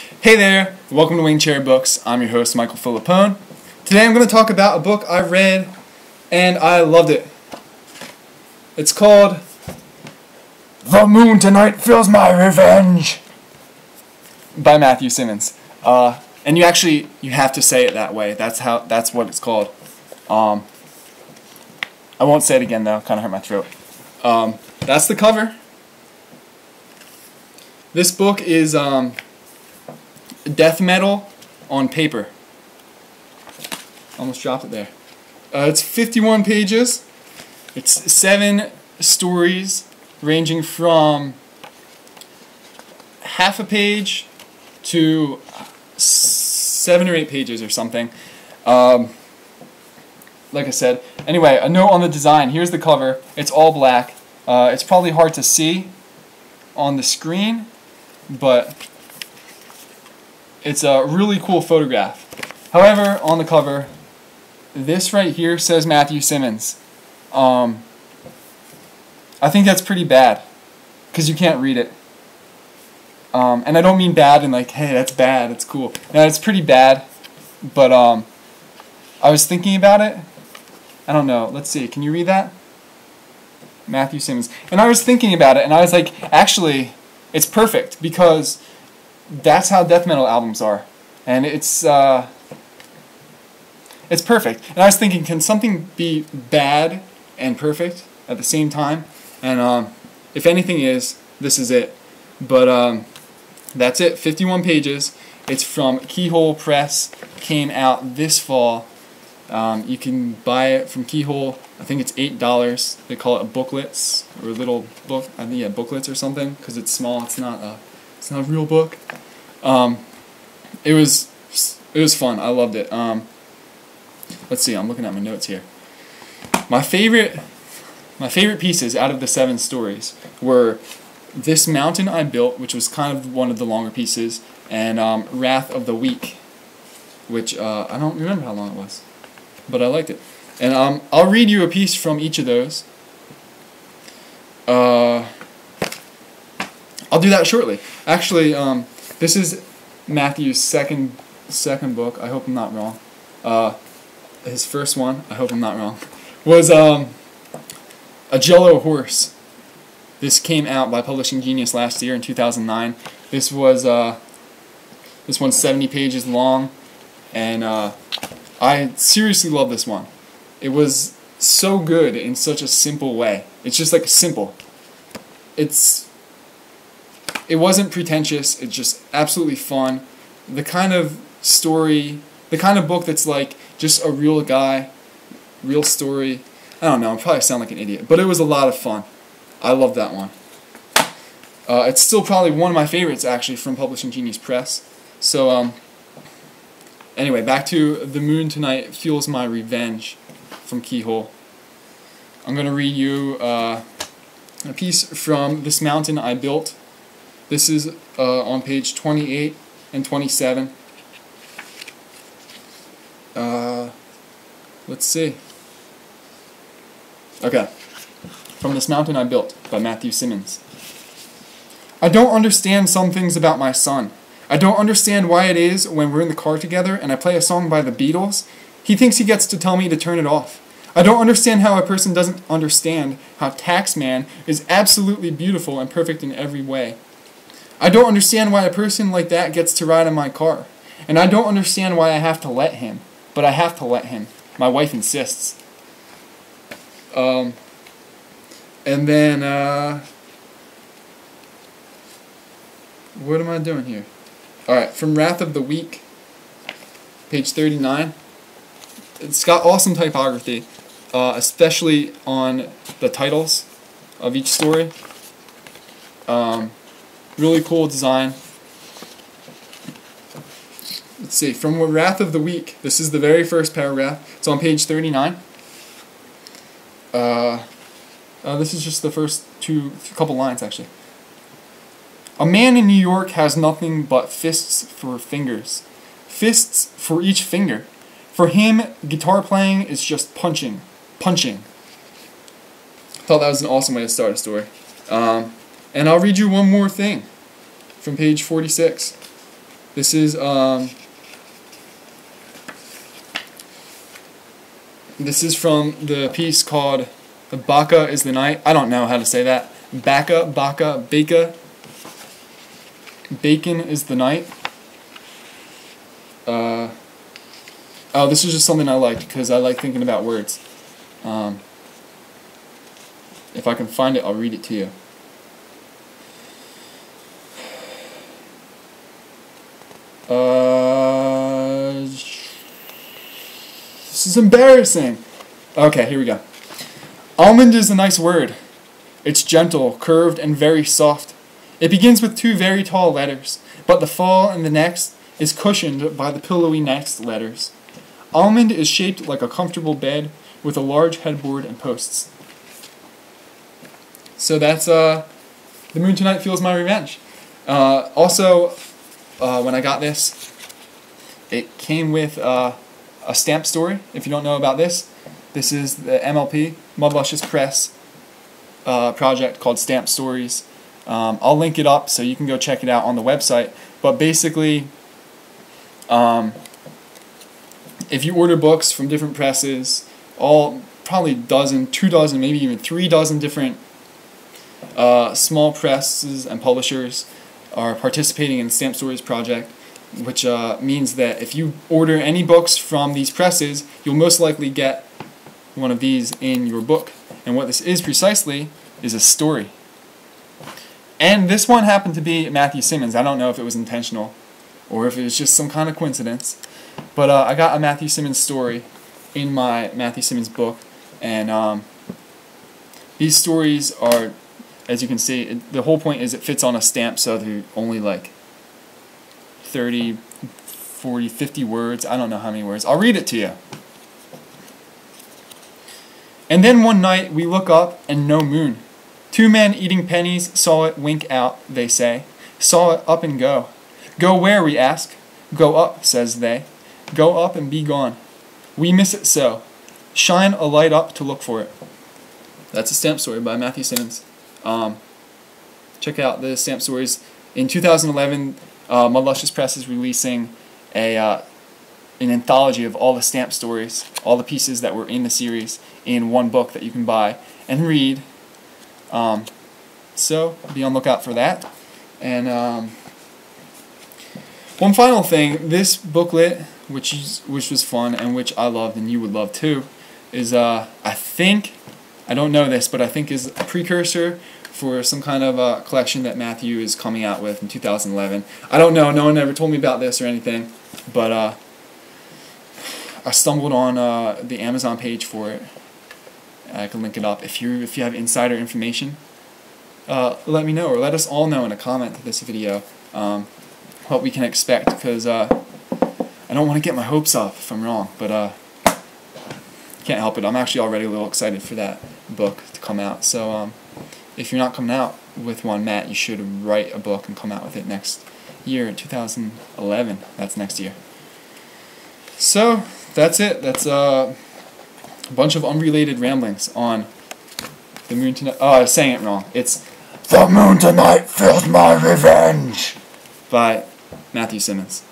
Hey there, welcome to Wing Chair Books. I'm your host, Michael Filippone. Today I'm going to talk about a book I read and I loved it. It's called The Moon Tonight Feels My Revenge by Matthew Simmons. And you have to say it that way. That's what it's called. I won't say it again though, kind of hurt my throat. That's the cover. This book is death metal on paper. Almost dropped it there. It's 51 pages. It's 7 stories ranging from half a page to 7 or 8 pages or something. Like I said. Anyway, a note on the design. Here's the cover. It's all black. It's probably hard to see on the screen, but it's a really cool photograph. However, on the cover, this right here says Matthew Simmons. I think that's pretty bad, because you can't read it. And I don't mean bad in like, hey, that's bad, it's cool. No, it's pretty bad, but I was thinking about it. I don't know, let's see, can you read that? Matthew Simmons. And I was thinking about it, and I was like, actually, it's perfect, because that's how death metal albums are. And it's perfect. And I was thinking, can something be bad and perfect at the same time? And if anything is, this is it. But that's it, 51 pages. It's from Keyhole Press. Came out this fall. You can buy it from Keyhole. I think it's $8. They call it booklets or little book. I think yeah, booklets or something because it's small. It's not a real book. It was fun. I loved it. Let's see. I'm looking at my notes here. My favorite pieces out of the 7 stories were This Mountain I Built, which was kind of one of the longer pieces, and Wrath of the Weak, which I don't remember how long it was, but I liked it. And I'll read you a piece from each of those. I'll do that shortly. Actually, this is Matthew's second book. I hope I'm not wrong. His first one, I hope I'm not wrong, was A Jello Horse. This came out by Publishing Genius last year in 2009. This one's 70 pages long, and I seriously love this one. It was so good in such a simple way. It's just like simple. It wasn't pretentious. It's just absolutely fun. The kind of story, the kind of book that's like just a real guy, real story. I don't know. I probably sound like an idiot, but it was a lot of fun. I love that one. It's still probably one of my favorites actually from Publishing Genius Press. So anyway, back to The Moon Tonight Feels My Revenge from Keyhole. I'm going to read you a piece from This Mountain I Built. This is on page 28 and 27. Let's see. Okay. From This Mountain I Built by Matthew Simmons. I don't understand some things about my son. I don't understand why it is when we're in the car together and I play a song by the Beatles, he thinks he gets to tell me to turn it off. I don't understand how a person doesn't understand how Taxman is absolutely beautiful and perfect in every way. I don't understand why a person like that gets to ride in my car. And I don't understand why I have to let him. But I have to let him. My wife insists. And then, what am I doing here? Alright, from Wrath of the Weak, page 39. It's got awesome typography, especially on the titles of each story. Really cool design. Let's see, from Wrath of the Weak, this is the very first paragraph. It's on page 39. This is just the first couple lines, actually. A man in New York has nothing but fists for fingers. Fists for each finger. For him, guitar playing is just punching. Punching. Thought that was an awesome way to start a story. And I'll read you one more thing from page 46. This is from the piece called "Baka is the Night." I don't know how to say that. Baka, Bacon is the Night. Oh, this is just something I liked because I like thinking about words. If I can find it, I'll read it to you. This is embarrassing. Okay, here we go. Almond is a nice word. It's gentle, curved, and very soft. It begins with 2 very tall letters, but the fall in the next is cushioned by the pillowy next letters. Almond is shaped like a comfortable bed with a large headboard and posts. So that's The Moon Tonight Feels My Revenge. Also, when I got this, it came with a stamp story. If you don't know about this, this is the MLP, Mud Press project called Stamp Stories. I'll link it up so you can go check it out on the website. But basically, if you order books from different presses, probably 2 dozen, maybe even 3 dozen different small presses and publishers are participating in the Stamp Stories project, which means that if you order any books from these presses, you'll most likely get one of these in your book. And what this is precisely is a story. And this one happened to be Matthew Simmons. I don't know if it was intentional or if it was just some kind of coincidence. But I got a Matthew Simmons story in my Matthew Simmons book. And these stories are, as you can see, the whole point is it fits on a stamp, so they're only like 30, 40, 50 words. I don't know how many words. I'll read it to you. And then one night we look up and no moon. 2 men eating pennies saw it wink out, they say. Saw it up and go. Go where, we ask. Go up, says they. Go up and be gone. We miss it so. Shine a light up to look for it. That's a stamp story by Matthew Simmons. Check out the stamp stories. In 2011, Mud Press is releasing an anthology of all the stamp stories, all the pieces that were in the series, in one book that you can buy and read. So be on the lookout for that. And one final thing, this booklet, which was fun and which I loved and you would love too, is I don't know this, but I think is a precursor for some kind of collection that Matthew is coming out with in 2011. I don't know, no one ever told me about this or anything, but I stumbled on the Amazon page for it. I can link it up. If you have insider information, let me know, or let us all know in a comment to this video what we can expect, because I don't want to get my hopes up if I'm wrong, but can't help it. I'm actually already a little excited for that book to come out. So if you're not coming out with one, Matt, you should write a book and come out with it next year in 2011. That's next year. So that's it. That's a bunch of unrelated ramblings on The Moon Tonight. Oh, I was saying it wrong. It's The Moon Tonight Feels My Revenge by Matthew Simmons.